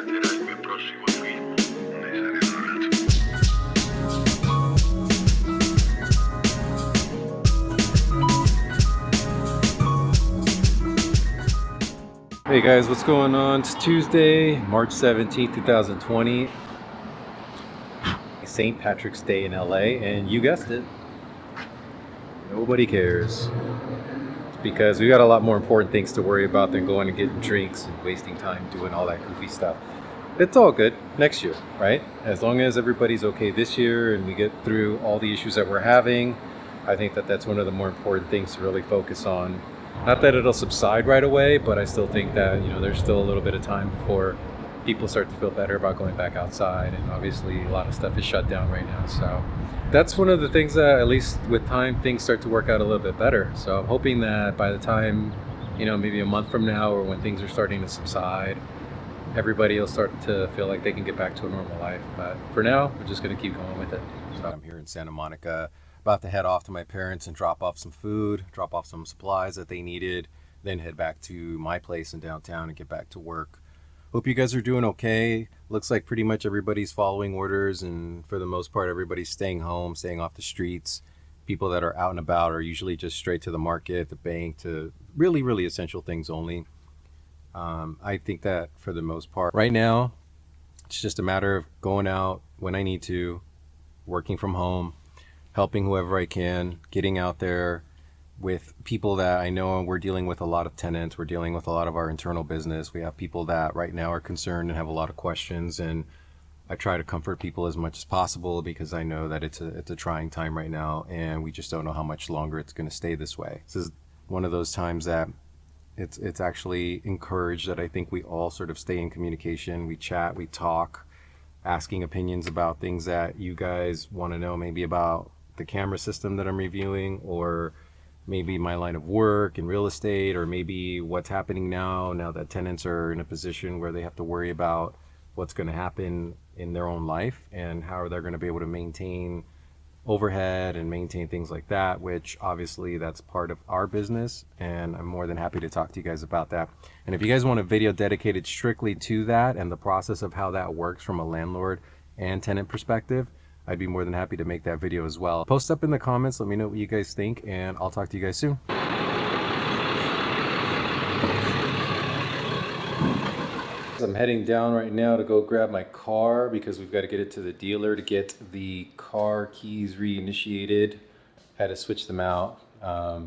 tratterai il prossimo qui. Ne saremo grato. Hey guys, what's going on? It's Tuesday, March 17th, 2020. St. Patrick's Day in LA, and you guessed it, nobody cares. It's because we got a lot more important things to worry about than going and getting drinks and wasting time doing all that goofy stuff. It's all good next year, right? As long as everybody's okay this year and we get through all the issues that we're having, I think that that's one of the more important things to really focus on. Not that it'll subside right away, but I still think that, there's still a little bit of time before people start to feel better about going back outside. And obviously a lot of stuff is shut down right now. So that's one of the things that, at least with time, things start to work out a little bit better. So I'm hoping that by the time, maybe a month from now, or when things are starting to subside, everybody will start to feel like they can get back to a normal life. But for now, we're just going to keep going with it. So I'm here in Santa Monica, about to head off to my parents and drop off some food, drop off some supplies that they needed, then head back to my place in downtown and get back to work. Hope you guys are doing okay. Looks like pretty much everybody's following orders, and for the most part, everybody's staying home, staying off the streets. People that are out and about are usually just straight to the market, the bank, to really, really essential things only. I think that for the most part, right now, it's just a matter of going out when I need to, working from home, helping whoever I can, getting out there with people that I know. We're dealing with a lot of tenants. We're dealing with a lot of our internal business. We have people that right now are concerned and have a lot of questions, and I try to comfort people as much as possible because I know that it's a trying time right now, and we just don't know how much longer it's going to stay this way. This is one of those times that it's actually encouraged that I think we all sort of stay in communication. We chat, we talk, asking opinions about things that you guys want to know, maybe about the camera system that I'm reviewing, or maybe my line of work in real estate, or maybe what's happening now that tenants are in a position where they have to worry about what's going to happen in their own life and how they're going to be able to maintain overhead and maintain things like that, which obviously that's part of our business, and I'm more than happy to talk to you guys about that. And if you guys want a video dedicated strictly to that and the process of how that works from a landlord and tenant perspective, I'd be more than happy to make that video as well. Post up in the comments, let me know what you guys think, and I'll talk to you guys soon. I'm heading down right now to go grab my car because we've got to get it to the dealer to get the car keys reinitiated. Had to switch them out.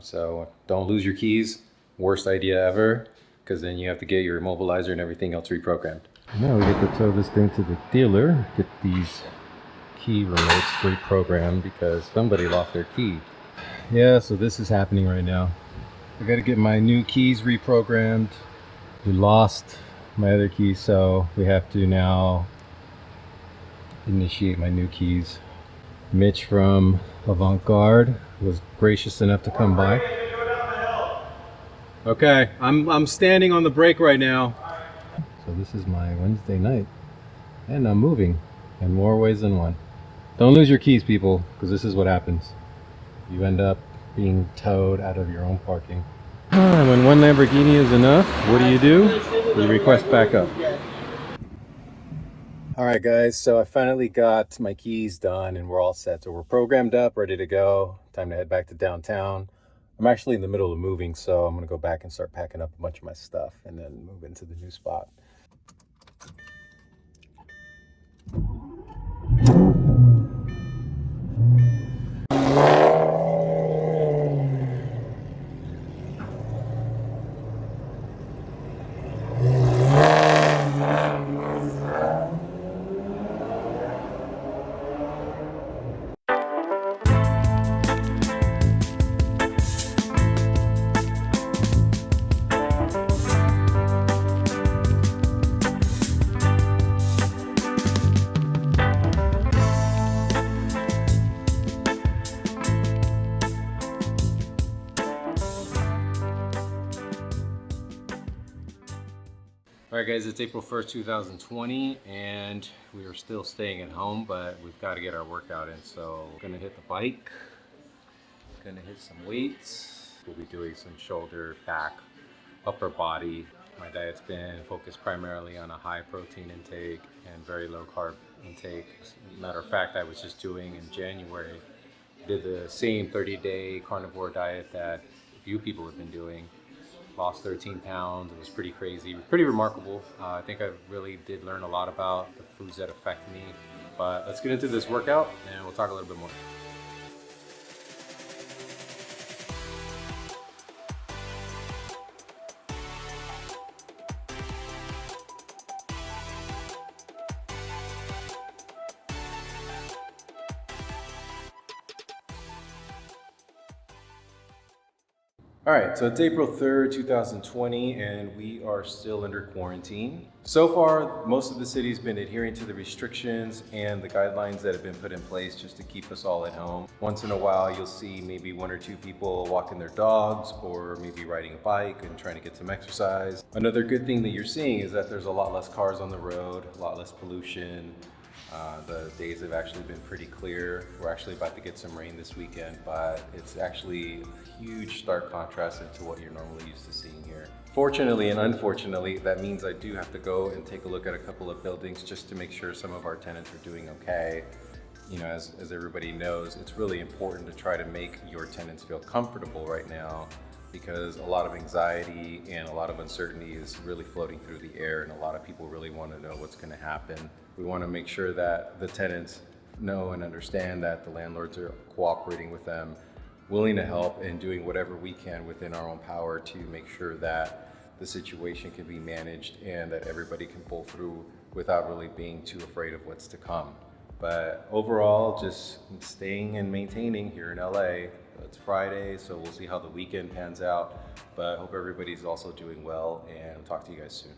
So don't lose your keys. Worst idea ever, because then you have to get your immobilizer and everything else reprogrammed. Now we get to tow this thing to the dealer, get these key remotes reprogrammed because somebody lost their key. Yeah, so this is happening right now. I got to get my new keys reprogrammed. We lost my other keys, so we have to now initiate my new keys. Mitch from Avant-Garde was gracious enough to come by. Okay, I'm standing on the brake right now. So this is my Wednesday night, and I'm moving in more ways than one. Don't lose your keys, people, because this is what happens. You end up being towed out of your own parking. When one Lamborghini is enough, what do? You request backup. All right, guys, so I finally got my keys done and we're all set. So we're programmed up, ready to go. Time to head back to downtown. I'm actually in the middle of moving, so I'm gonna go back and start packing up a bunch of my stuff and then move into the new spot. All right, guys, it's April 1st, 2020, and we are still staying at home, but we've got to get our workout in. So we're gonna hit the bike, gonna hit some weights. We'll be doing some shoulder, back, upper body, My diet's been focused primarily on a high protein intake and very low carb intake. As a matter of fact, I was just doing in January, did the same 30-day carnivore diet that a few people have been doing. Lost 13 pounds. It was pretty crazy, pretty remarkable. I think I really did learn a lot about the foods that affect me. But let's get into this workout and we'll talk a little bit more. All right, so it's April 3rd, 2020, and we are still under quarantine. So far, most of the city's been adhering to the restrictions and the guidelines that have been put in place just to keep us all at home. Once in a while, you'll see maybe one or two people walking their dogs or maybe riding a bike and trying to get some exercise. Another good thing that you're seeing is that there's a lot less cars on the road, a lot less pollution. The days have actually been pretty clear. We're actually about to get some rain this weekend, but it's actually a huge stark contrast into what you're normally used to seeing here. Fortunately and unfortunately, that means I do have to go and take a look at a couple of buildings just to make sure some of our tenants are doing okay. You know, as everybody knows, it's really important to try to make your tenants feel comfortable right now, because a lot of anxiety and a lot of uncertainty is really floating through the air, and a lot of people really want to know what's going to happen. We want to make sure that the tenants know and understand that the landlords are cooperating with them, willing to help, and doing whatever we can within our own power to make sure that the situation can be managed and that everybody can pull through without really being too afraid of what's to come. But overall, just staying and maintaining here in LA. It's Friday, so we'll see how the weekend pans out. But I hope everybody's also doing well, and I'll talk to you guys soon.